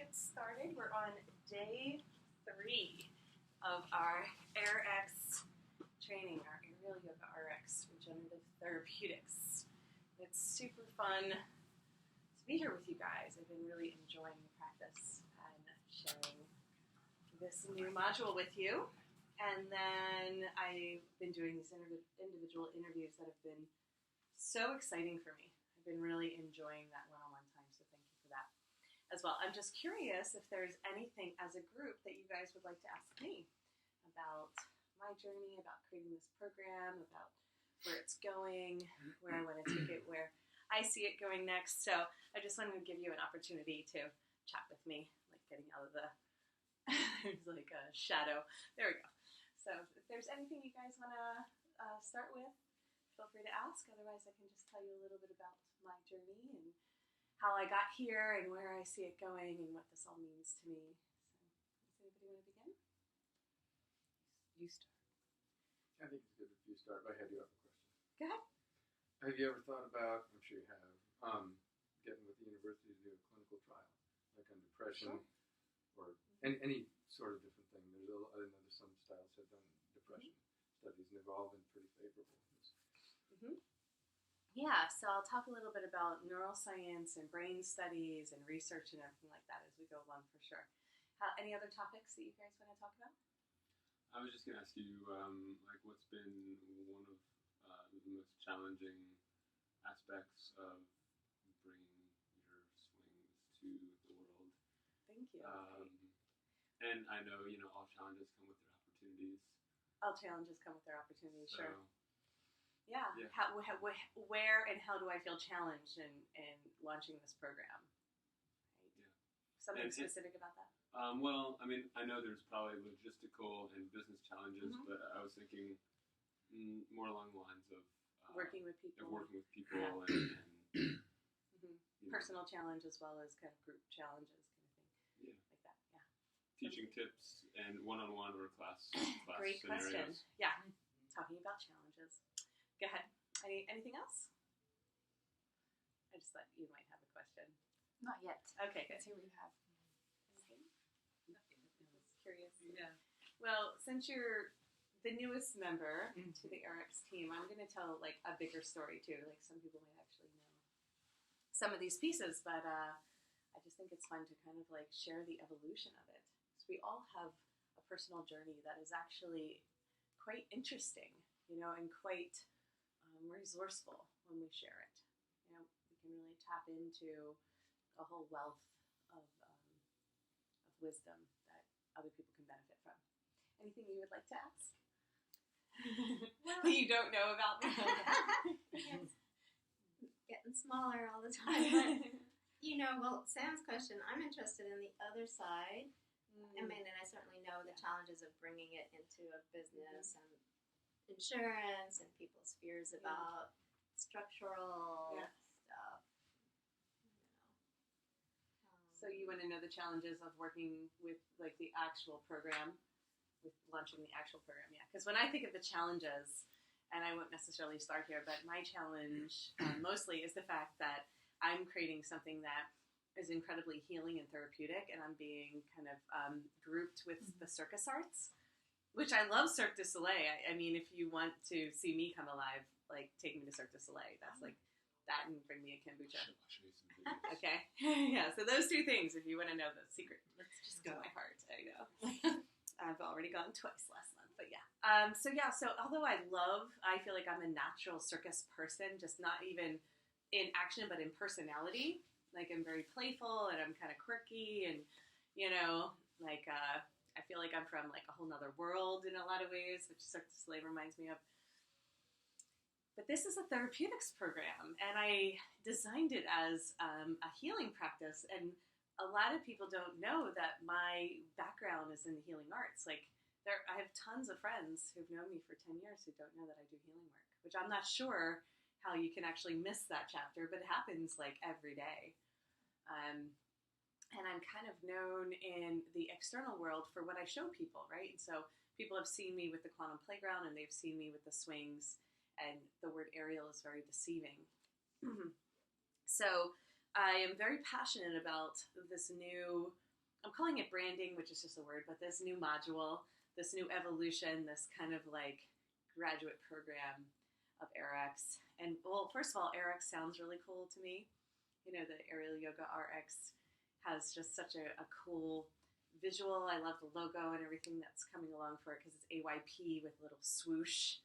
get started. We're on day 3 of our AYRx training, our AerialYogaRx Regenerative Therapeutics. It's super fun to be here with you guys. I've been really enjoying the practice and sharing this new module with you. And then I've been doing these individual interviews that have been so exciting for me. I've been really enjoying that one-on-one time, so thank you for that as well. I'm just curious if there's anything as a group that you guys would like to ask me about my journey, about creating this program, about where it's going, where I want to take it, where I see it going next. So I just wanted to give you an opportunity to chat with me, like getting out of the, there's like a shadow. There we go. So if there's anything you guys want to start with, feel free to ask. Otherwise, I can just tell you a little bit about my journey and how I got here and where I see it going and what this all means to me. So does anybody want to begin? You start. I think it's good if you start, but I do have a question. Go ahead. Have you ever thought about, I'm sure you have, getting with the university to do a clinical trial, like on depression, or any sort of different thing? I know there's some styles have done depression studies, and they've all been pretty favorable. Yeah, so I'll talk a little bit about neuroscience and brain studies and research and everything like that as we go along for sure. Any other topics that you guys want to talk about? I was just going to ask you, like, what's been one of the most challenging aspects of bringing your swings to the world? Thank you. And I know, all challenges come with their opportunities. All challenges come with their opportunities, So, sure. Yeah. Yeah. Where and how do I feel challenged in launching this program? Right? Yeah. Something And specific about that? Well, I mean, I know there's probably logistical and business challenges, Mhm. but I was thinking more along the lines of Working with people. Yeah. and Personal challenge as well as kind of group challenges kind of thing. Yeah. Like that, yeah. teaching tips and one-on-one or class Great scenarios. question. Yeah. Talking about challenges. Go ahead. Anything else? I just thought you might have a question. Not yet. Okay, good. Let's see what you have. Anything? I was curious. Yeah. Well, since you're the newest member to the AYRx team, I'm going to tell like a bigger story too. Like some people might actually know some of these pieces, but I just think it's fun to kind of like share the evolution of it. So we all have a personal journey that is actually quite interesting, and quite resourceful when we share it. We can really tap into a whole wealth of wisdom that other people can benefit from. Anything you would like to ask? Well, that you don't know about me? It's getting smaller all the time. But, well, Sam's question, I'm interested in the other side. I mean, and I certainly know the challenges of bringing it into a business and insurance and people's fears about structural stuff. So you want to know the challenges of working with like the actual program, with launching the actual program, yeah. Because when I think of the challenges, and I won't necessarily start here, but my challenge mostly is the fact that I'm creating something that is incredibly healing and therapeutic, and I'm being kind of grouped with the circus arts, which I love Cirque du Soleil. I mean, if you want to see me come alive, like take me to Cirque du Soleil. That's like that, and bring me a kombucha. I'll show you some videos. Okay, yeah. So those two things, if you want to know the secret, Let's just to go. my heart. I know. I've already gone twice last month, but yeah. So although I feel like I'm a natural circus person, just not even in action, but in personality. Like I'm very playful and I'm kind of quirky and, I feel like I'm from like a whole nother world in a lot of ways, which Cirque du Soleil reminds me of. But this is a therapeutics program, and I designed it as a healing practice. And a lot of people don't know that my background is in the healing arts. Like I have tons of friends who've known me for 10 years who don't know that I do healing work, which I'm not sure how you can actually miss that chapter, but it happens like every day. And I'm kind of known in the external world for what I show people, right? And so people have seen me with the quantum playground and they've seen me with the swings, and the word aerial is very deceiving. So I am very passionate about this new I'm calling it branding, which is just a word, but this new module, this new evolution, this kind of like graduate program of AYRx. And well, first of all, AYRx sounds really cool to me. You know, the AerialYogaRx has just such a cool visual. I love the logo and everything that's coming along for it because it's AYP with a little swoosh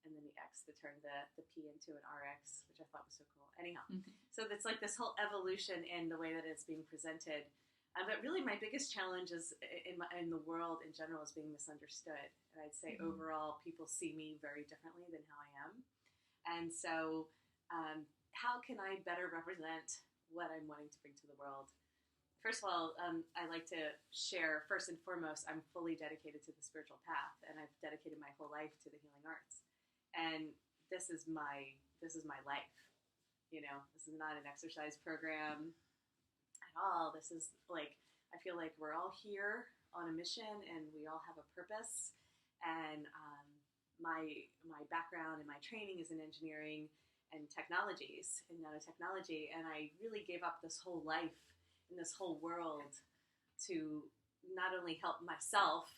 and then the X to turn the P into an RX, which I thought was so cool. Anyhow, so it's like this whole evolution in the way that it's being presented. But really my biggest challenge is in the world in general is being misunderstood. And I'd say overall people see me very differently than how I am. And so how can I better represent what I'm wanting to bring to the world? First of all, I like to share, first and foremost, I'm fully dedicated to the spiritual path, and I've dedicated my whole life to the healing arts. And this is my life. You know, this is not an exercise program at all. This is like, I feel like we're all here on a mission, and we all have a purpose. And my background and my training is in engineering and technologies, in nanotechnology, and I really gave up this whole life in this whole world to not only help myself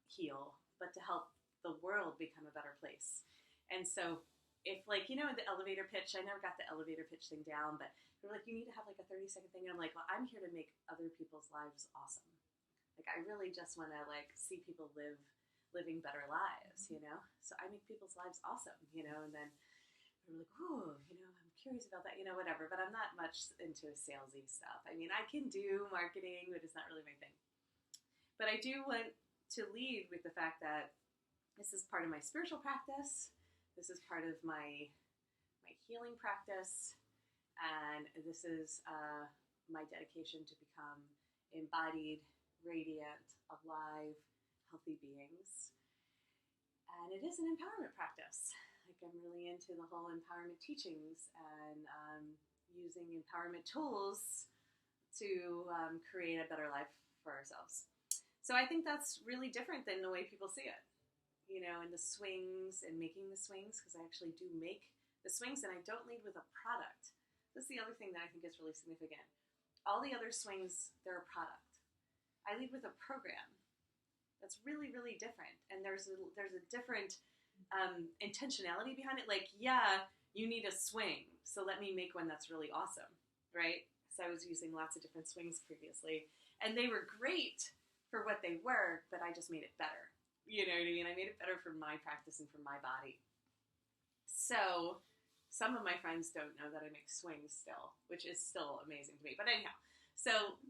heal, but to help the world become a better place. And so if like, you know, the elevator pitch, I never got the elevator pitch thing down, but they're like, you need to have like a 30-second thing. And I'm like, well, I'm here to make other people's lives awesome. Like, I really just want to like see people living better lives, you know? So I make people's lives awesome, you know? And then they're like, oh, you know, I'm curious about that, you know, whatever. But I'm not much into salesy stuff. I mean, I can do marketing, but it's not really my thing. But I do want to lead with the fact that this is part of my spiritual practice. This is part of my healing practice. And this is my dedication to become embodied, radiant, alive, healthy beings. And it is an empowerment practice. Like, I'm really into the whole empowerment teachings and using empowerment tools to create a better life for ourselves. So I think that's really different than the way people see it. You know, and the swings and making the swings, because I actually do make the swings and I don't lead with a product. This is the other thing that I think is really significant. All the other swings, they're a product. I lead with a program that's really, really different. And there's a different intentionality behind it. Like, yeah, you need a swing, so let me make one that's really awesome, right? So I was using lots of different swings previously, and they were great for what they were, but I just made it better. You know what I mean? I made it better for my practice and for my body. So some of my friends don't know that I make swings still, which is still amazing to me. But anyhow, so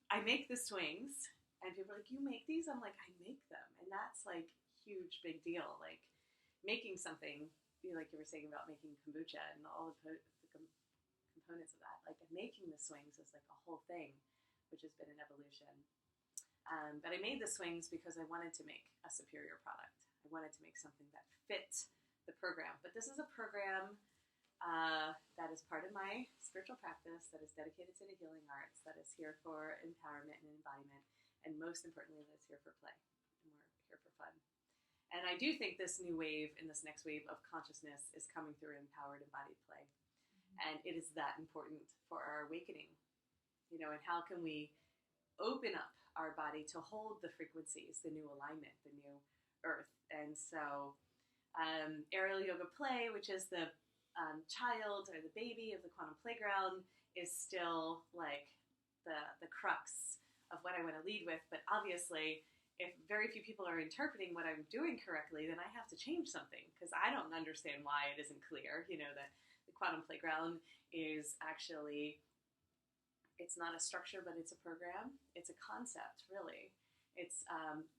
I make the swings, and people are like, you make these? I'm like, I make them. And that's like huge, big deal. Like making something, you know, like you were saying about making kombucha and all the components of that. Like making the swings is like a whole thing, which has been an evolution. But I made the swings because I wanted to make a superior product. I wanted to make something that fit the program. But this is a program that is part of my spiritual practice, that is dedicated to the healing arts, that is here for empowerment and embodiment, and most importantly, that is here for play. And we're here for fun. And I do think this new wave and this next wave of consciousness is coming through empowered, embodied play. And it is that important for our awakening. You know, and how can we open up our body to hold the frequencies, the new alignment, the new earth. And so aerial yoga play, which is the child or the baby of the quantum playground, is still like the crux of what I want to lead with. But obviously, if very few people are interpreting what I'm doing correctly, then I have to change something, because I don't understand why it isn't clear. You know, that the quantum playground is actually, it's not a structure, but it's a program. It's a concept, really. It's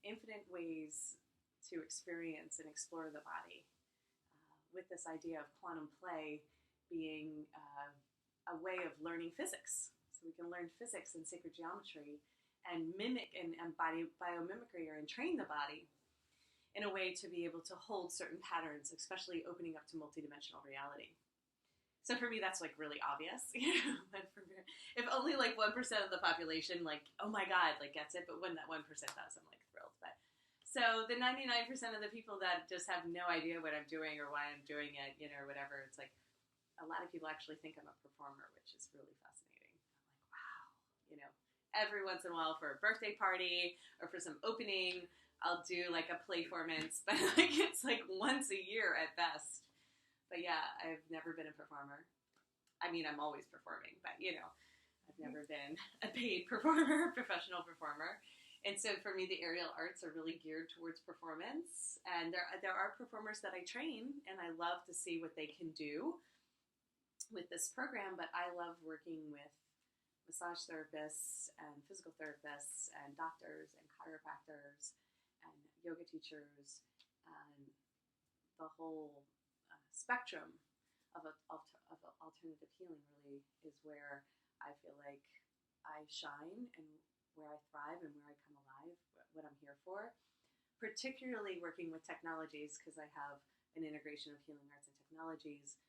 infinite ways to experience and explore the body, with this idea of quantum play being a way of learning physics. So we can learn physics and sacred geometry and mimic and biomimicry, or and train the body in a way to be able to hold certain patterns, especially opening up to multidimensional reality. So for me, that's like really obvious. But if only like 1% of the population, like, oh my God, like gets it, but when that 1% does, I'm like thrilled. But so the 99% of the people that just have no idea what I'm doing or why I'm doing it, you know, or whatever, it's like a lot of people actually think I'm a performer, which is really fascinating. I'm like, wow, you know, every once in a while for a birthday party or for some opening, I'll do like a playformance, but like it's like once a year at best. But yeah, I've never been a performer. I mean, I'm always performing, but you know, I've never been a paid performer, professional performer. And so for me, the aerial arts are really geared towards performance. And there are performers that I train, and I love to see what they can do with this program. But I love working with massage therapists and physical therapists and doctors and chiropractors and yoga teachers and the whole spectrum of alternative healing really is where I feel like I shine and where I thrive and where I come alive, what I'm here for. Particularly working with technologies, because I have an integration of healing arts and technologies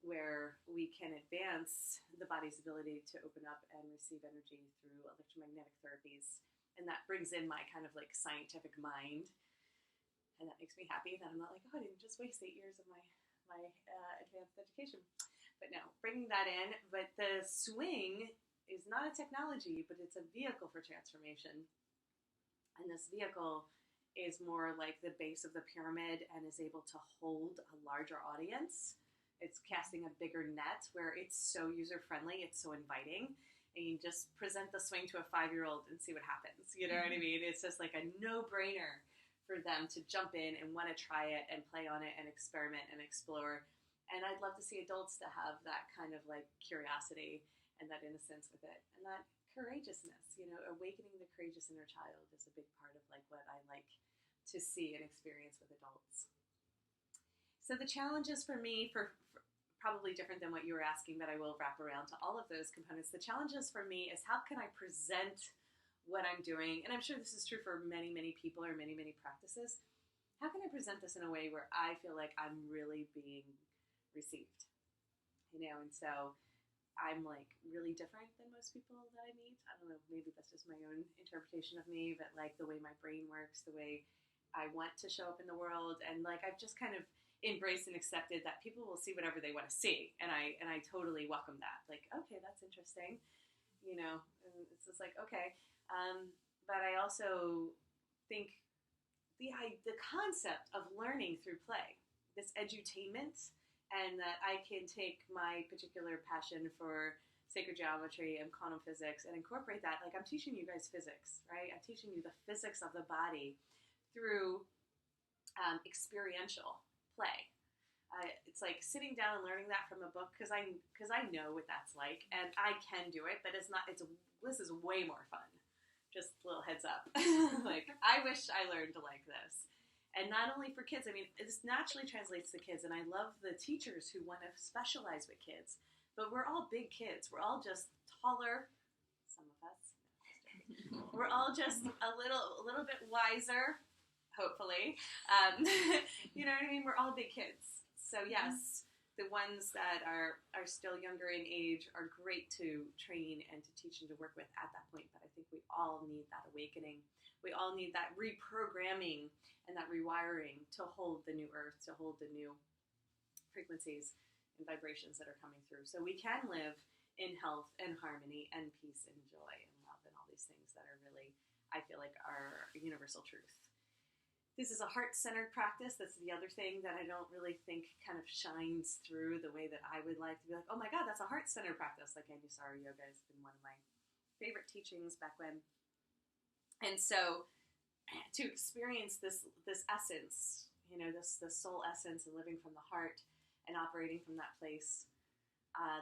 where we can advance the body's ability to open up and receive energy through electromagnetic therapies. And that brings in my kind of like scientific mind. And that makes me happy that I'm not like, oh, I didn't just waste 8 years of my advanced education. But no, bringing that in. But the swing is not a technology, but it's a vehicle for transformation. And this vehicle is more like the base of the pyramid and is able to hold a larger audience. It's casting a bigger net where it's so user-friendly, it's so inviting. And you just present the swing to a 5-year-old and see what happens. You know what I mean? It's just like a no-brainer for them to jump in and want to try it and play on it and experiment and explore. And I'd love to see adults to have that kind of like curiosity and that innocence with it, and that courageousness, you know, awakening the courageous inner child is a big part of like what I like to see and experience with adults. So the challenges for me, for probably different than what you were asking, but I will wrap around to all of those components. The challenges for me is how can I present what I'm doing, and I'm sure this is true for many, many people or many, many practices. How can I present this in a way where I feel like I'm really being received? You know, and so I'm like really different than most people that I meet. I don't know, maybe that's just my own interpretation of me, but like the way my brain works, the way I want to show up in the world, and like I've just kind of embraced and accepted that people will see whatever they want to see, and I totally welcome that. Like, okay, that's interesting, you know, and it's just like, okay. But I also think the concept of learning through play, this edutainment, and that I can take my particular passion for sacred geometry and quantum physics and incorporate that. Like, I'm teaching you guys physics, right? I'm teaching you the physics of the body through experiential play. It's like sitting down and learning that from a book because I know what that's like, and I can do it, but this is way more fun. Just a little heads up. Like, I wish I learned to like this. And not only for kids, I mean, this naturally translates to kids, and I love the teachers who want to specialize with kids. But we're all big kids. We're all just taller, some of us. We're all just a little bit wiser, hopefully. You know what I mean? We're all big kids. So yes, the ones that are still younger in age are great to train and to teach and to work with at that point. But I think we all need that awakening. We all need that reprogramming and that rewiring to hold the new earth, to hold the new frequencies and vibrations that are coming through. So we can live in health and harmony and peace and joy and love and all these things that are really, I feel like, are universal truth. This is a heart-centered practice. That's the other thing that I don't really think kind of shines through the way that I would like to be like, oh my God, that's a heart-centered practice. Like Anusara Yoga has been one of my favorite teachings back when. And so to experience this essence, you know, this soul essence and living from the heart and operating from that place,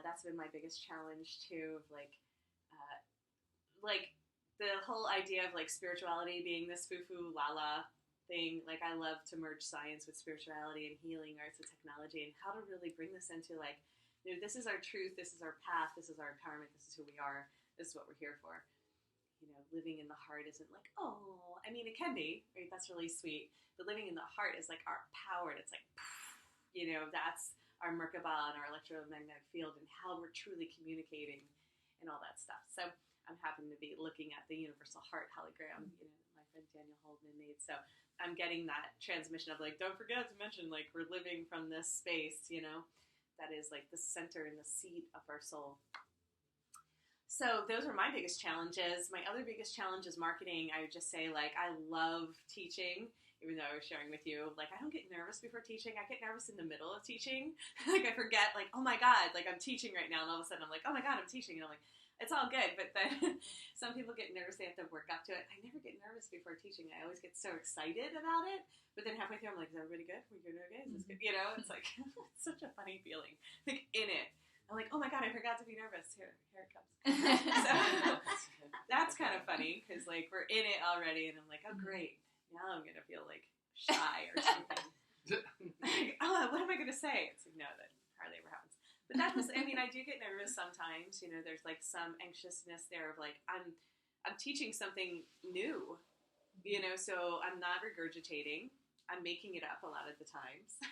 that's been my biggest challenge too, of like the whole idea of like spirituality being this foo-foo la-la thing. Like, I love to merge science with spirituality and healing arts and technology, and how to really bring this into like, you know, this is our truth, this is our path, this is our empowerment, this is who we are, this is what we're here for. You know, living in the heart isn't like, oh, I mean, it can be, right? That's really sweet. But living in the heart is like our power. And it's like, you know, that's our Merkaba and our electromagnetic field and how we're truly communicating and all that stuff. So I'm happy to be looking at the universal heart hologram, you know, my friend Daniel Holdman made. So I'm getting that transmission of like, don't forget to mention, like, we're living from this space, you know, that is like the center and the seat of our soul. So those are my biggest challenges. My other biggest challenge is marketing. I would just say, like, I love teaching, even though I was sharing with you, like, I don't get nervous before teaching. I get nervous in the middle of teaching. Like, I forget, like, oh my God, like, I'm teaching right now. And all of a sudden I'm like, oh my God, I'm teaching. And I'm like, it's all good. But then some people get nervous. They have to work up to it. I never get nervous before teaching. I always get so excited about it. But then halfway through, I'm like, is everybody good? Are we doing okay? Is this good? You know, it's like, it's such a funny feeling. Like, in it. I'm like, oh my God, I forgot to be nervous. Here it comes. So that's kind of funny because, like, we're in it already, and I'm like, oh great, now I'm gonna feel like shy or something. Like, oh, what am I gonna say? It's like, no, that hardly ever happens. But that was, I mean, I do get nervous sometimes. You know, there's like some anxiousness there of like I'm teaching something new. You know, so I'm not regurgitating. I'm making it up a lot of the times.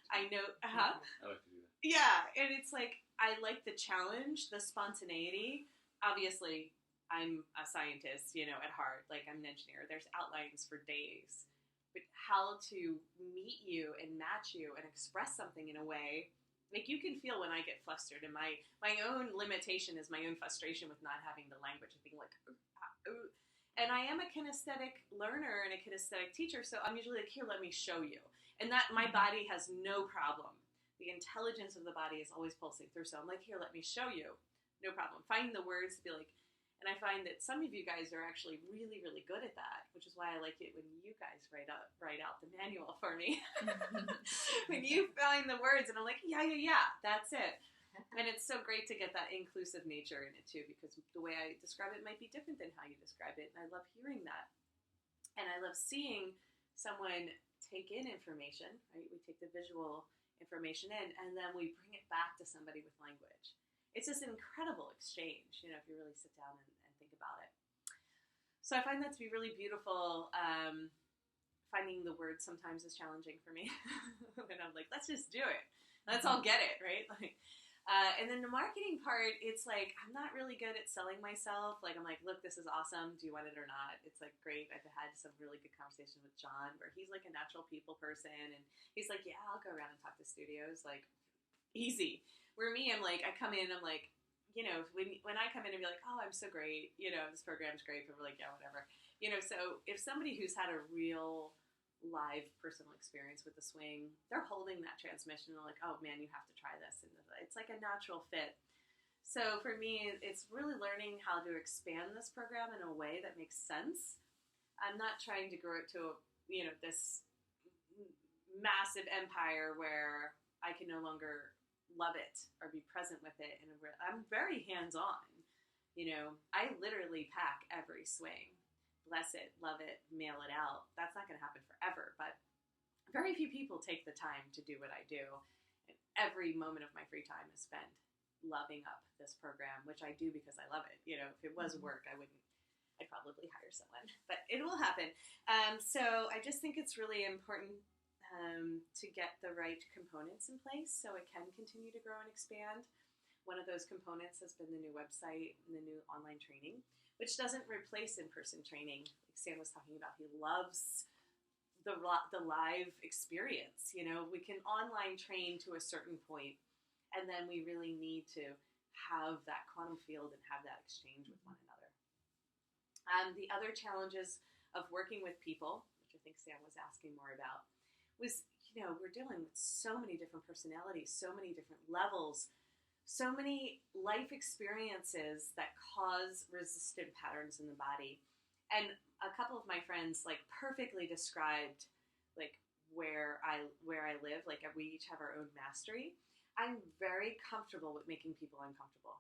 I know. I like to do that. Yeah, and it's like, I like the challenge, the spontaneity. Obviously, I'm a scientist, you know, at heart. Like, I'm an engineer. There's outlines for days. But how to meet you and match you and express something in a way, like, you can feel when I get flustered. And my own limitation is my own frustration with not having the language of being like, and I am a kinesthetic learner and a kinesthetic teacher, so I'm usually like, here, let me show you. And that my body has no problem. The intelligence of the body is always pulsing through. So I'm like, here, let me show you. No problem. Finding the words to be like, and I find that some of you guys are actually really, really good at that, which is why I like it when you guys write out the manual for me. When you find the words and I'm like, yeah, that's it. And it's so great to get that inclusive nature in it too, because the way I describe it might be different than how you describe it. And I love hearing that. And I love seeing someone take in information, right? We take the visual information in, and then we bring it back to somebody with language. It's this incredible exchange, you know, if you really sit down and think about it. So I find that to be really beautiful. Finding the words sometimes is challenging for me. And I'm like, let's just do it. Let's all get it, right? Like, and then the marketing part, it's like, I'm not really good at selling myself. Like, I'm like, look, this is awesome. Do you want it or not? It's like, great. I've had some really good conversations with John where he's like a natural people person. And he's like, yeah, I'll go around and talk to studios. Like, easy. Where me, I'm like, I come in, I'm like, you know, when I come in and be like, oh, I'm so great. You know, this program's great. People are like, yeah, whatever. You know, so if somebody who's had a real live personal experience with the swing, they're holding that transmission and they're like, oh man, you have to try this, and it's like a natural fit. So for me, it's really learning how to expand this program in a way that makes sense. I'm not trying to grow it to, you know, this massive empire where I can no longer love it or be present with it. And I'm very hands-on. You know, I literally pack every swing. Bless it, love it, mail it out. That's not going to happen forever, but very few people take the time to do what I do. And every moment of my free time is spent loving up this program, which I do because I love it. You know, if it was work, I'd probably hire someone, but it will happen. So I just think it's really important to get the right components in place so it can continue to grow and expand. One of those components has been the new website and the new online training, which doesn't replace in-person training. Like Sam was talking about, he loves the live experience. You know, we can online train to a certain point, and then we really need to have that quantum field and have that exchange with one another. The other challenges of working with people, which I think Sam was asking more about, was, you know, we're dealing with so many different personalities, so many different levels, so many life experiences that cause resistant patterns in the body. And a couple of my friends like perfectly described like where I live. Like we each have our own mastery. I'm very comfortable with making people uncomfortable.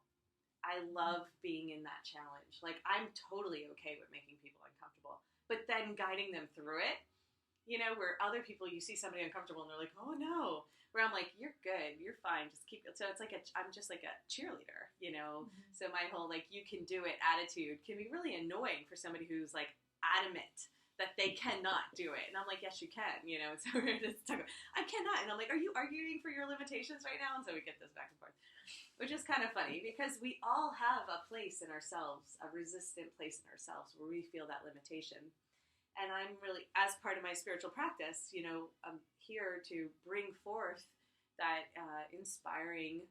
I love being in that challenge. Like I'm totally okay with making people uncomfortable, but then guiding them through it. You know, where other people, you see somebody uncomfortable and they're like, oh no. Where I'm like, you're good, you're fine, just keep it. So it's like I'm just like a cheerleader, you know? Mm-hmm. So my whole like, you can do it attitude can be really annoying for somebody who's like adamant that they cannot do it. And I'm like, yes, you can, you know? And so we're just talking about, I cannot. And I'm like, are you arguing for your limitations right now? And so we get this back and forth, which is kind of funny because we all have a place in ourselves, a resistant place in ourselves where we feel that limitation. And I'm really, as part of my spiritual practice, you know, I'm here to bring forth that inspiring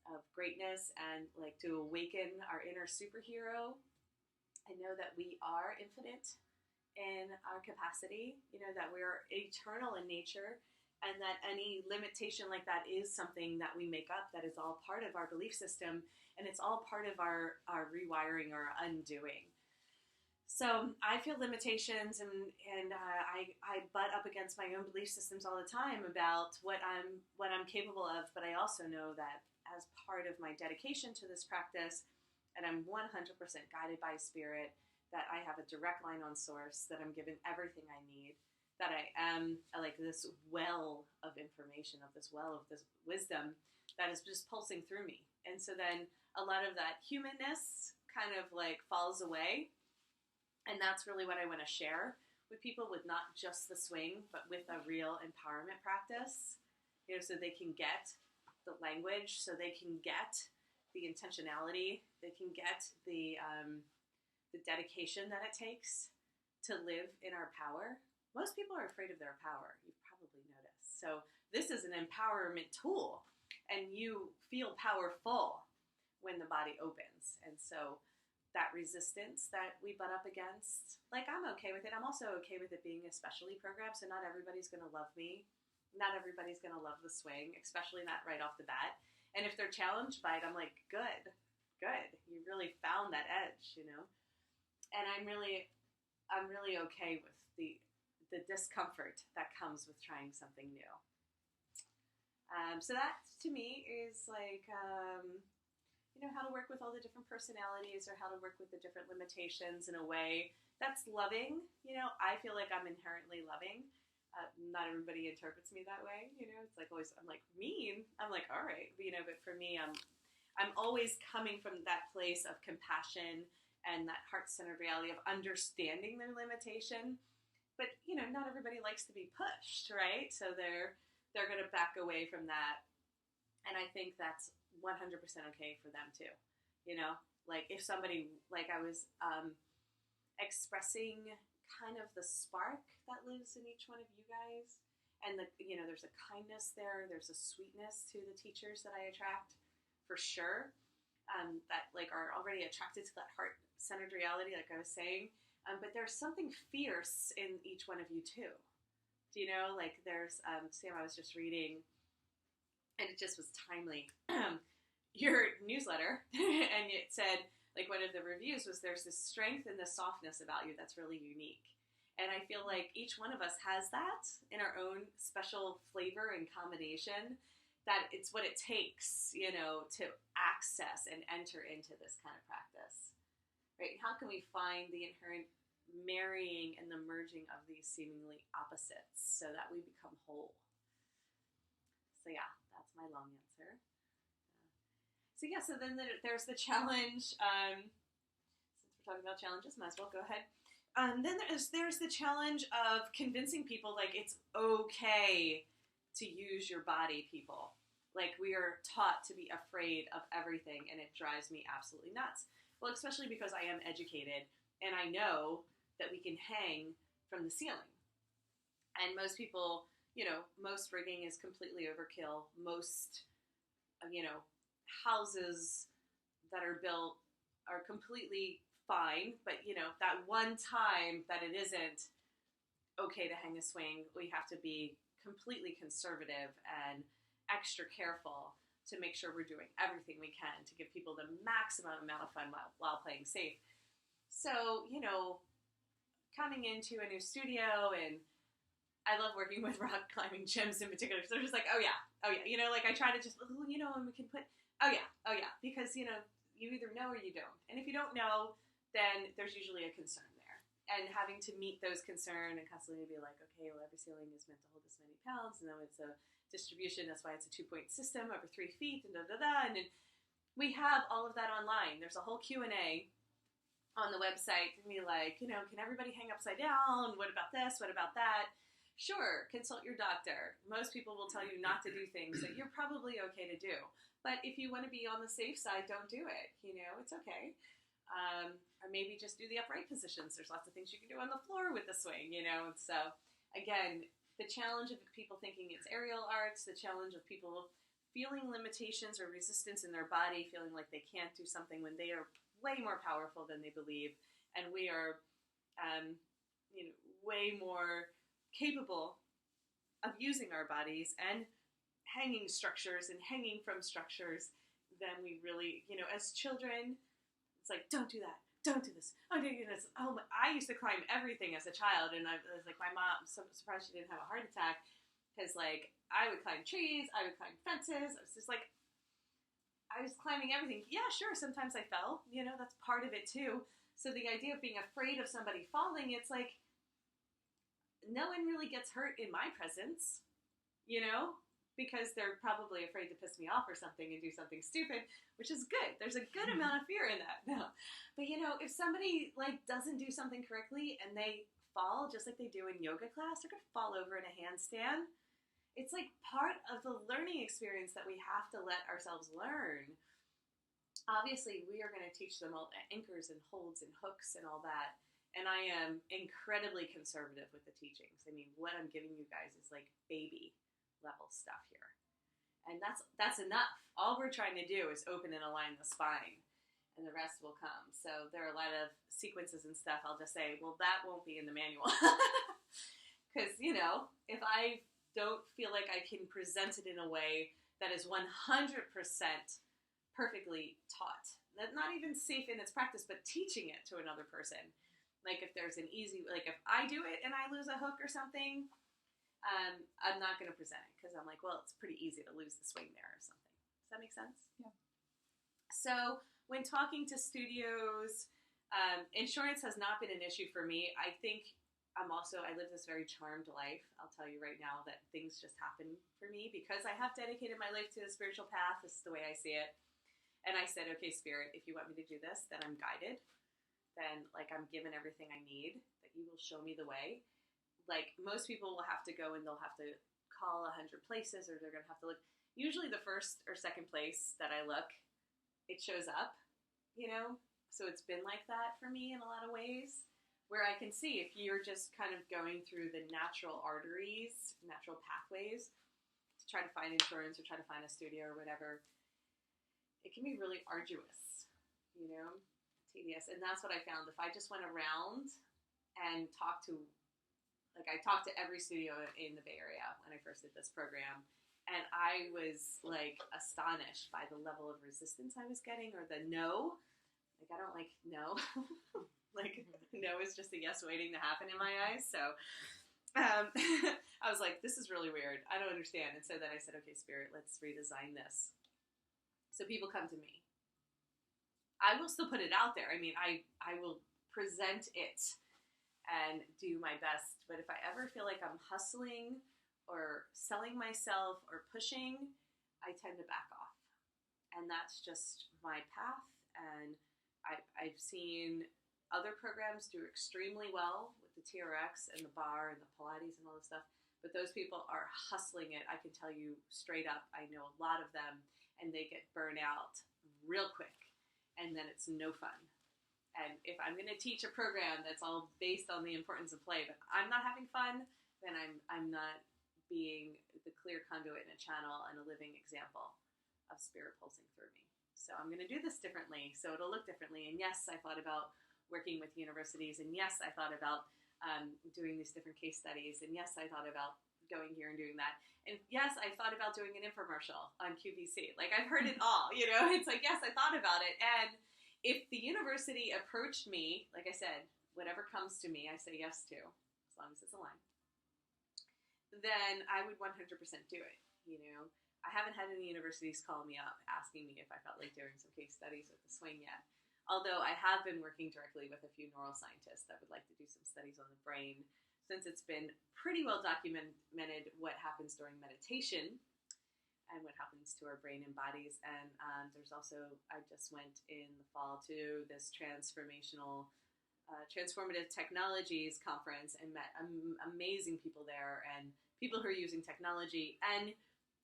of greatness and like to awaken our inner superhero. I know that we are infinite in our capacity, you know, that we're eternal in nature, and that any limitation like that is something that we make up, that is all part of our belief system, and it's all part of our rewiring or undoing. So I feel limitations, and I butt up against my own belief systems all the time about what I'm capable of, but I also know that as part of my dedication to this practice, and I'm 100% guided by spirit, that I have a direct line on source, that I'm given everything I need, that I am like this well of information, of this well of this wisdom that is just pulsing through me. And so then a lot of that humanness kind of like falls away. And that's really what I want to share with people, with not just the swing, but with a real empowerment practice, you know, so they can get the language, so they can get the intentionality, they can get the dedication that it takes to live in our power. Most people are afraid of their power, you've probably noticed. So this is an empowerment tool, and you feel powerful when the body opens. And so that resistance that we butt up against, like, I'm okay with it. I'm also okay with it being a specialty program, so not everybody's going to love me. Not everybody's going to love the swing, especially not right off the bat. And if they're challenged by it, I'm like, good. You really found that edge, you know? And I'm really okay with the discomfort that comes with trying something new. So that, to me, is like, you know, how to work with all the different personalities, or how to work with the different limitations in a way that's loving. You know, I feel like I'm inherently loving. Not everybody interprets me that way. You know, it's like always, I'm like mean. I'm like, all right, you know, but for me, I'm always coming from that place of compassion and that heart-centered reality of understanding their limitation. But, you know, not everybody likes to be pushed, right? So they're going to back away from that. And I think that's 100% okay for them too. You know, like if somebody, like I was expressing kind of the spark that lives in each one of you guys, and you know, there's a kindness there, there's a sweetness to the teachers that I attract, for sure, that like are already attracted to that heart-centered reality, like I was saying. But there's something fierce in each one of you too. Do you know, like there's, Sam, I was just reading, and it just was timely, your newsletter, and it said, like one of the reviews was, there's this strength and this softness about you that's really unique. And I feel like each one of us has that in our own special flavor and combination, that it's what it takes, you know, to access and enter into this kind of practice, right? How can we find the inherent marrying and the merging of these seemingly opposites so that we become whole? So yeah, that's my long answer. So yeah, so then there's the challenge. Since we're talking about challenges, might as well go ahead. Then there's the challenge of convincing people like it's okay to use your body, people. Like we are taught to be afraid of everything, and it drives me absolutely nuts. Well, especially because I am educated, and I know that we can hang from the ceiling. And most people, you know, most rigging is completely overkill. Most, you know, houses that are built are completely fine, but you know, that one time that it isn't okay to hang a swing, we have to be completely conservative and extra careful to make sure we're doing everything we can to give people the maximum amount of fun while playing safe. So, you know, coming into a new studio, and I love working with rock climbing gyms in particular, because they're just like, oh yeah, you know, like I try to just, you know, and we can put, oh yeah, because, you know, you either know or you don't. And if you don't know, then there's usually a concern there. And having to meet those concerns and constantly be like, okay, well, every ceiling is meant to hold this many pounds, and then it's a distribution, that's why it's a 2-point system over 3 feet, and and then we have all of that online. There's a whole Q&A on the website to be like, you know, can everybody hang upside down? What about this? What about that? Sure, consult your doctor. Most people will tell you not to do things that you're probably okay to do. But if you want to be on the safe side, don't do it. You know, it's okay. Or maybe just do the upright positions. There's lots of things you can do on the floor with the swing, you know. And so, again, the challenge of people thinking it's aerial arts, the challenge of people feeling limitations or resistance in their body, feeling like they can't do something when they are way more powerful than they believe, and we are, way more capable of using our bodies and hanging structures and hanging from structures than we really, as children, it's like, don't do that. Don't do this. Oh, don't do this. Oh, I used to climb everything as a child, and I was like, my mom, so surprised she didn't have a heart attack, because, like, I would climb trees, I would climb fences, I was just like, I was climbing everything. Yeah, sure, sometimes I fell, that's part of it too. So the idea of being afraid of somebody falling, it's like, no one really gets hurt in my presence, because they're probably afraid to piss me off or something and do something stupid, which is good. There's a good amount of fear in that. No. But, if somebody, doesn't do something correctly and they fall just like they do in yoga class, they're going to fall over in a handstand. It's like part of the learning experience that we have to let ourselves learn. Obviously, we are going to teach them all the anchors and holds and hooks and all that. And I am incredibly conservative with the teachings. I mean, what I'm giving you guys is like baby level stuff here. And that's enough. All we're trying to do is open and align the spine, and the rest will come. So there are a lot of sequences and stuff. I'll just say, well, that won't be in the manual. Because, if I don't feel like I can present it in a way that is 100% perfectly taught, that's not even safe in its practice, but teaching it to another person. Like if there's an easy, if I do it and I lose a hook or something, I'm not going to present it because I'm like, well, it's pretty easy to lose the swing there or something. Does that make sense? Yeah. So when talking to studios, insurance has not been an issue for me. I think I live this very charmed life. I'll tell you right now that things just happen for me because I have dedicated my life to the spiritual path. This is the way I see it. And I said, okay, Spirit, if you want me to do this, then I'm guided. Then I'm given everything I need, that you will show me the way. Most people will have to go and they'll have to call 100 places, or they're going to have to look. Usually the first or second place that I look, it shows up, So it's been like that for me in a lot of ways, where I can see if you're just kind of going through the natural arteries, natural pathways to try to find insurance or try to find a studio or whatever, it can be really arduous, tedious. And that's what I found. If I just went around and talked to I talked to every studio in the Bay Area when I first did this program, and I was astonished by the level of resistance I was getting, or the no. I don't like no. No is just a yes waiting to happen in my eyes. So I was like, this is really weird. I don't understand. And so then I said, okay, Spirit, let's redesign this. So people come to me. I will still put it out there. I mean, I will present it and do my best. But if I ever feel like I'm hustling or selling myself or pushing, I tend to back off. And that's just my path. And I've seen other programs do extremely well with the TRX and the bar and the Pilates and all this stuff. But those people are hustling it. I can tell you straight up, I know a lot of them, and they get burnt out real quick. And then it's no fun. And if I'm going to teach a program that's all based on the importance of play, but I'm not having fun, then I'm not being the clear conduit in a channel and a living example of spirit pulsing through me. So I'm going to do this differently, so it'll look differently. And yes, I thought about working with universities, and yes, I thought about doing these different case studies, and yes, I thought about going here and doing that. And yes, I thought about doing an infomercial on QVC. I've heard it all, It's like, yes, I thought about it. And if the university approached me, like I said, whatever comes to me, I say yes to, as long as it's aligned, then I would 100% do it, I haven't had any universities call me up asking me if I felt like doing some case studies with the swing yet. Although I have been working directly with a few neuroscientists that would like to do some studies on the brain, since it's been pretty well documented what happens during meditation and what happens to our brain and bodies. And there's also, I just went in the fall to this transformative technologies conference and met amazing people there, and people who are using technology and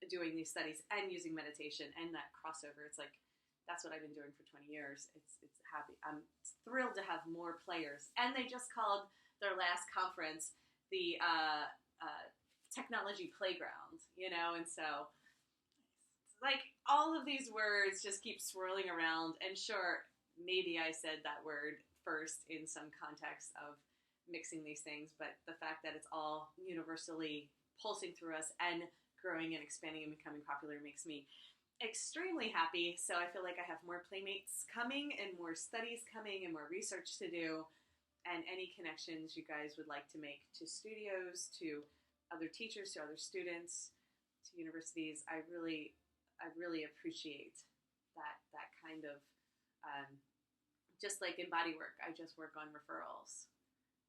doing these studies and using meditation and that crossover. It's that's what I've been doing for 20 years. It's happy. I'm thrilled to have more players. And they just called their last conference the technology playground, and so like, all of these words just keep swirling around. And sure, maybe I said that word first in some context of mixing these things, but the fact that it's all universally pulsing through us and growing and expanding and becoming popular makes me extremely happy. So I feel like I have more playmates coming and more studies coming and more research to do, and any connections you guys would like to make to studios, to other teachers, to other students, to universities. I really appreciate that kind of, just like in body work, I just work on referrals.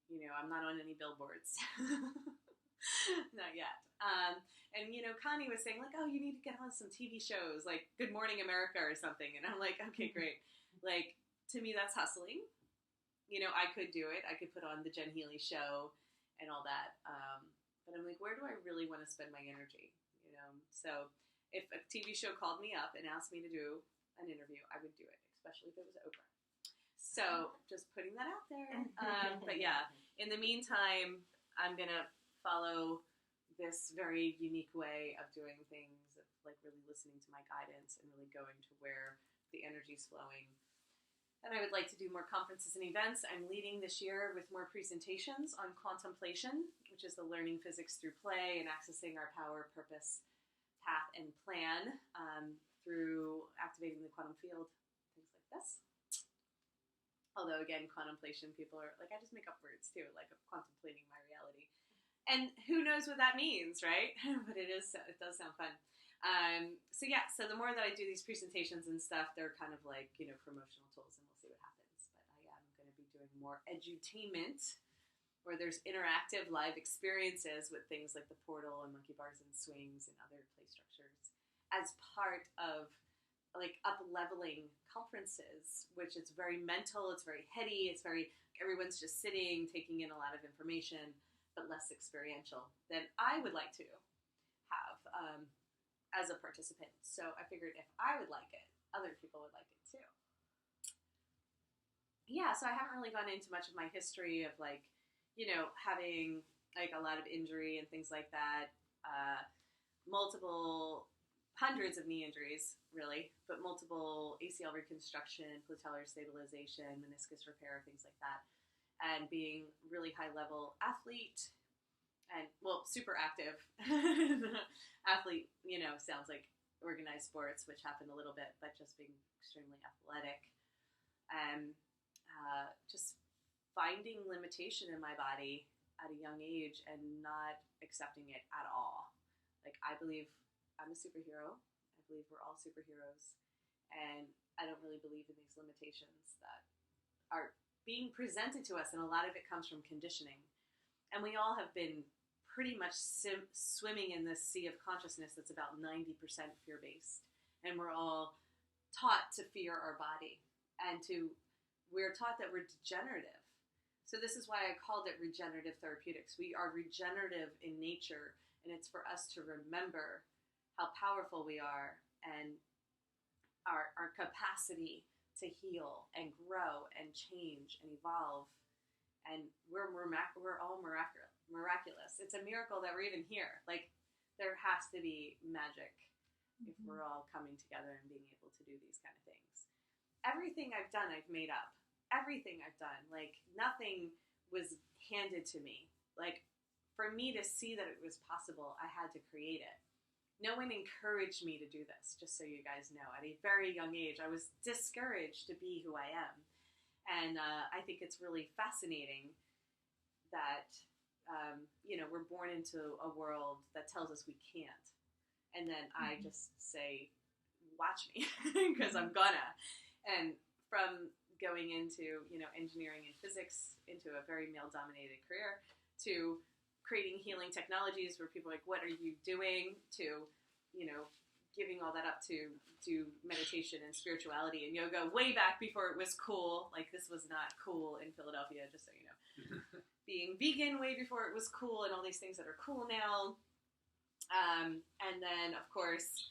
You know, I'm not on any billboards. Not yet. And, you know, Connie was saying, like, oh, you need to get on some TV shows, like Good Morning America or something. And I'm like, okay, great. Like, to me, that's hustling. You know, I could do it. I could put on the Jen Healy show and all that. But I'm like, where do I really want to spend my energy? You know, so if a TV show called me up and asked me to do an interview, I would do it, especially if it was Oprah. So just putting that out there. But yeah, in the meantime, I'm going to follow this very unique way of doing things, of like really listening to my guidance and really going to where the energy's flowing. And I would like to do more conferences and events. I'm leading this year with more presentations on contemplation, which is the learning physics through play and accessing our power, purpose, path, and plan through activating the quantum field, things like this. Although, again, contemplation, people are like, I just make up words too, like contemplating my reality. And who knows what that means, right? But it does sound fun. So the more that I do these presentations and stuff, they're kind of like, you know, promotional tools, and we'll see what happens. But I am going to be doing more edutainment, where there's interactive live experiences with things like the portal and monkey bars and swings and other play structures as part of like up-leveling conferences, which it's very mental, it's very heady, it's very, everyone's just sitting, taking in a lot of information, but less experiential than I would like to have as a participant. So I figured if I would like it, other people would like it too. Yeah, so I haven't really gone into much of my history of like, you know, having like a lot of injury and things like that, hundreds of knee injuries, really, but multiple ACL reconstruction, patellar stabilization, meniscus repair, things like that. And being really high-level athlete and, well, super active. Athlete, you know, sounds like organized sports, which happened a little bit, but just being extremely athletic. And just finding limitation in my body at a young age and not accepting it at all. Like, I believe I'm a superhero. I believe we're all superheroes. And I don't really believe in these limitations that are being presented to us, and a lot of it comes from conditioning. And we all have been pretty much swimming in this sea of consciousness that's about 90% fear-based. And we're all taught to fear our body. And we're taught that we're degenerative. So this is why I called it regenerative therapeutics. We are regenerative in nature, and it's for us to remember how powerful we are and our capacity to heal and grow and change and evolve. And we're all miraculous. It's a miracle that we're even here. Like, there has to be magic if we're all coming together and being able to do these kind of things. Everything I've done, I've made up. Everything I've done. Like, nothing was handed to me. Like, for me to see that it was possible, I had to create it. No one encouraged me to do this, just so you guys know. At a very young age, I was discouraged to be who I am. And I think it's really fascinating that, you know, we're born into a world that tells us we can't. And then I just say, watch me, because I'm gonna. And from going into, you know, engineering and physics into a very male-dominated career to creating healing technologies where people are like, what are you doing? To, you know, giving all that up to do meditation and spirituality and yoga way back before it was cool. Like, this was not cool in Philadelphia, just so you know. Being vegan way before it was cool, and all these things that are cool now. And then, of course,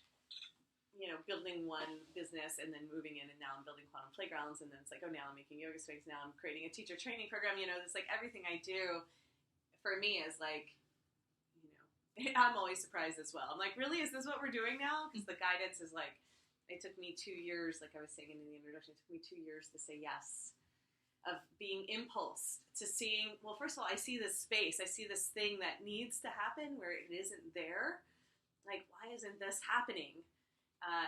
you know, building one business and then moving in, and now I'm building quantum playgrounds, and then it's like, oh, now I'm making yoga swings, now I'm creating a teacher training program. You know, it's like everything I do for me is like, you know, I'm always surprised as well. I'm like, really? Is this what we're doing now? Because the guidance is like, it took me 2 years, like I was saying in the introduction, it took me 2 years to say yes, of being impulsed to seeing, well, first of all, I see this space. I see this thing that needs to happen where it isn't there. Like, why isn't this happening?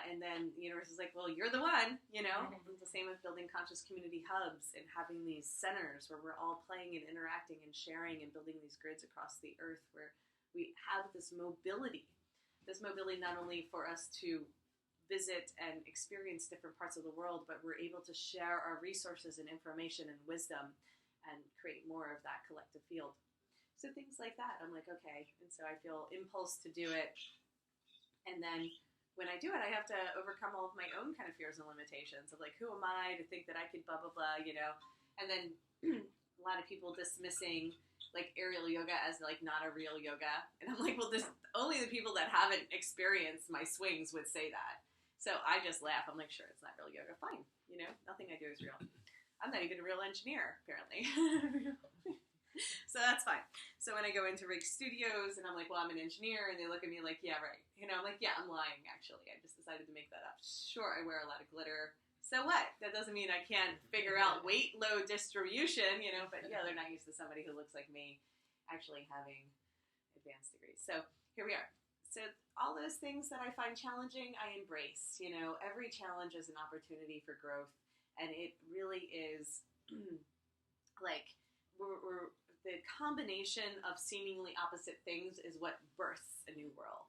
And then the universe is like, well, you're the one, you know? It's the same with building conscious community hubs and having these centers where we're all playing and interacting and sharing and building these grids across the earth where we have this mobility not only for us to visit and experience different parts of the world, but we're able to share our resources and information and wisdom and create more of that collective field. So things like that, I'm like, okay. And so I feel impulse to do it. And then when I do it, I have to overcome all of my own kind of fears and limitations of like, who am I to think that I could blah, blah, blah, you know? And then a lot of people dismissing like aerial yoga as like not a real yoga. And I'm like, well, only the people that haven't experienced my swings would say that. So I just laugh. I'm like, sure, it's not real yoga. Fine. You know, nothing I do is real. I'm not even a real engineer, apparently. So that's fine. So when I go into Rig Studios and I'm like, well, I'm an engineer, and they look at me like, yeah, right. You know, I'm like, yeah, I'm lying, actually. I just decided to make that up. Sure, I wear a lot of glitter. So what? That doesn't mean I can't figure out weight load distribution, you know, but yeah, they're not used to somebody who looks like me actually having advanced degrees. So here we are. So all those things that I find challenging, I embrace. You know, every challenge is an opportunity for growth, and it really is like we're the combination of seemingly opposite things is what births a new world.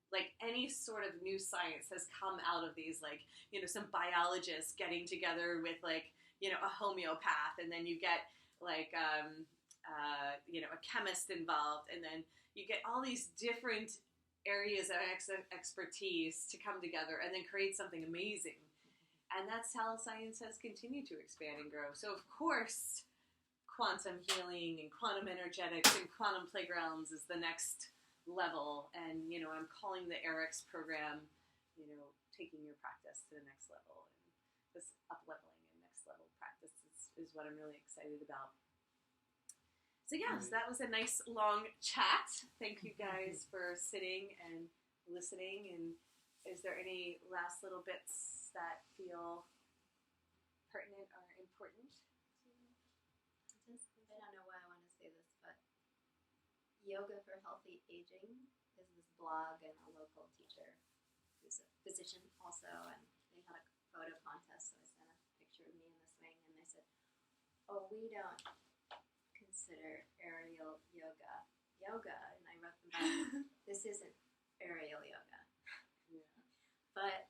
Like any sort of new science has come out of these, like, you know, some biologists getting together with like, you know, a homeopath, and then you get like, you know, a chemist involved, and then you get all these different areas of expertise to come together and then create something amazing. And that's how science has continued to expand and grow. So of course, quantum healing and quantum energetics and quantum playgrounds is the next level. And, you know, I'm calling the AYRx program, you know, taking your practice to the next level. And this up-leveling and next level practice is what I'm really excited about. So yes, that was a nice long chat. Thank you guys for sitting and listening. And is there any last little bits that feel pertinent or important? I don't know why I want to say this, but Yoga for Healthy Aging is this blog, and a local teacher who's a physician also, and they had a photo contest, so I sent a picture of me in the swing, and they said, oh, we don't consider aerial yoga, and I wrote them back, this isn't aerial yoga. Yeah. But,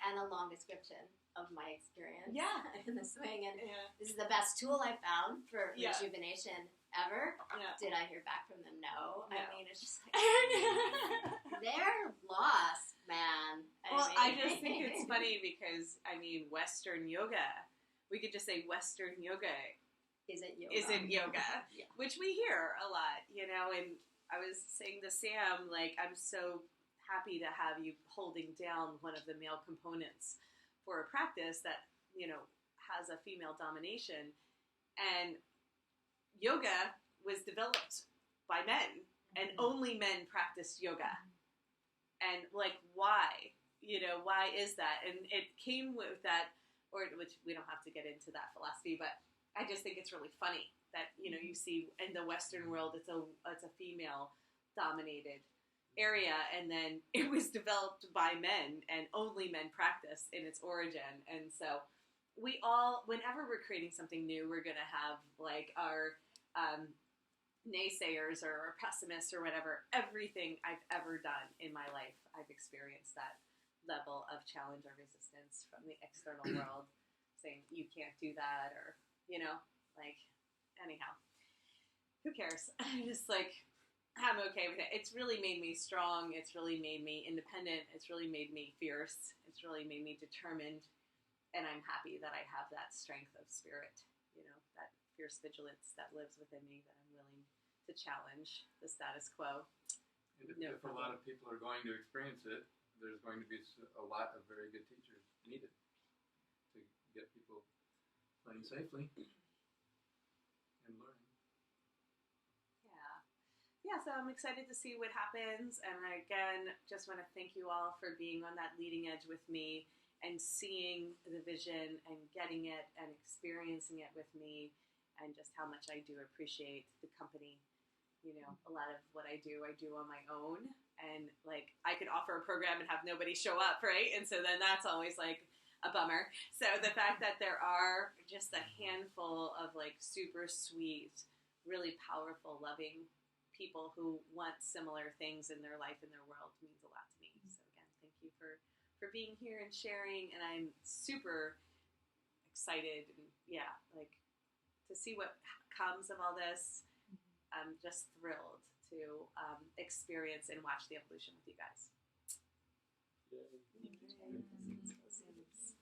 and a long description of my experience in the swing, and Yeah. this is the best tool I found for Yeah. rejuvenation ever. Yeah. Did I hear back from them? No. No. I mean, it's just like, they're lost, man. I just think it's funny because, I mean, Western yoga, we could just say Western yoga isn't yoga. Yeah. which we hear a lot, you know, and I was saying to Sam, like, I'm so happy to have you holding down one of the male components for a practice that, you know, has a female domination. And yoga was developed by men, and only men practiced yoga. And like, why? You know, why is that? And it came with that, which we don't have to get into that philosophy, but I just think it's really funny that, you know, you see in the Western world, it's a female dominated area, and then it was developed by men, and only men practice in its origin. And so we all, whenever we're creating something new, we're going to have like our naysayers or our pessimists or whatever. Everything I've ever done in my life, I've experienced that level of challenge or resistance from the external world saying, you can't do that, or, you know, like, anyhow, who cares? Just like, I'm okay with it. It's really made me strong. It's really made me independent. It's really made me fierce. It's really made me determined. And I'm happy that I have that strength of spirit, you know, that fierce vigilance that lives within me, that I'm willing to challenge the status quo. And if a lot of people are going to experience it, there's going to be a lot of very good teachers needed to get people playing safely and learning. yeah, so I'm excited to see what happens. And I, again, just want to thank you all for being on that leading edge with me and seeing the vision and getting it and experiencing it with me, and just how much I do appreciate the company. You know, a lot of what I do on my own. And, like, I could offer a program and have nobody show up, right? And so then that's always, like, a bummer. So the fact that there are just a handful of, like, super sweet, really powerful, loving people who want similar things in their life and their world means a lot to me. So, again, thank you for being here and sharing. And I'm super excited and, yeah, like, to see what comes of all this. I'm just thrilled to experience and watch the evolution with you guys. Yeah. Okay.